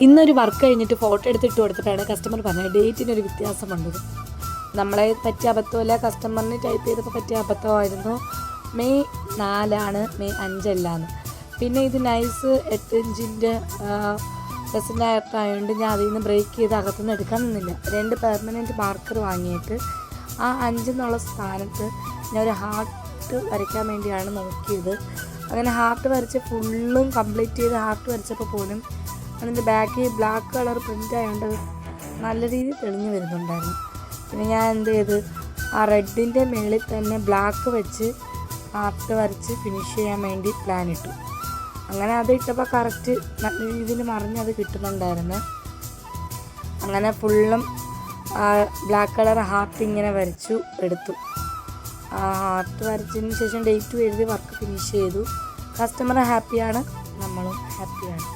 ഇന്നൊരു വർക്ക് കഴിഞ്ഞിട്ട് ഫോട്ടോ എടുത്തിട്ട് കൊടുത്തിട്ടാണ് കസ്റ്റമർ പറഞ്ഞത് ഡേറ്റിനൊരു വ്യത്യാസമുണ്ടത്. നമ്മളെ പറ്റിയ അബദ്ധമല്ല, കസ്റ്റമറിന് ടൈപ്പ് ചെയ്തപ്പോൾ പറ്റിയ അബദ്ധമായിരുന്നു. മെയ് 4 മെയ് 5 പിന്നെ ഇത് നൈസ് 8 ഇഞ്ചിൻ്റെ റെസിനായിട്ടായതുകൊണ്ട് ഞാൻ അതിൽ നിന്ന് ബ്രേക്ക് ചെയ്ത് അകത്തുനിന്ന് എടുക്കാൻ നിന്നില്ല. 2 പെർമനൻറ്റ് മാർക്കർ വാങ്ങിയിട്ട് ആ 5 എന്നുള്ള സ്ഥാനത്ത് ഞാൻ ഒരു ഹാർട്ട് വരയ്ക്കാൻ വേണ്ടിയാണ് നോക്കിയത്. അങ്ങനെ ഹാർട്ട് വരച്ച് ഫുള്ളും കംപ്ലീറ്റ് ചെയ്ത് ഹാർട്ട് വരച്ചപ്പോൾ പോലും അതിൻ്റെ ബാക്കിൽ ബ്ലാക്ക് കളർ പ്രിൻ്റ് ആയതുകൊണ്ട് നല്ല രീതിയിൽ തെളിഞ്ഞ് വരുന്നുണ്ടായിരുന്നു. പിന്നെ ഞാൻ എന്ത് ചെയ്ത് ആ റെഡിൻ്റെ മുകളിൽ തന്നെ ബ്ലാക്ക് വെച്ച് ഹാർട്ട് വരച്ച് ഫിനിഷ് ചെയ്യാൻ വേണ്ടി പ്ലാൻ ഇട്ടു. അങ്ങനെ അത് ഇട്ടപ്പോൾ കറക്റ്റ് നല്ല രീതിയിൽ മറിഞ്ഞത് കിട്ടുന്നുണ്ടായിരുന്നു. അങ്ങനെ ഫുള്ളും ബ്ലാക്ക് കളർ ഹാർട്ട് ഇങ്ങനെ വരച്ചു എടുത്തു. ഹാർട്ട് വരച്ചതിന് ശേഷം ഡേറ്റ് എഴുതി വർക്ക് ഫിനിഷ് ചെയ്തു. കസ്റ്റമർ ഹാപ്പിയാണ്, നമ്മളും ഹാപ്പിയാണ്.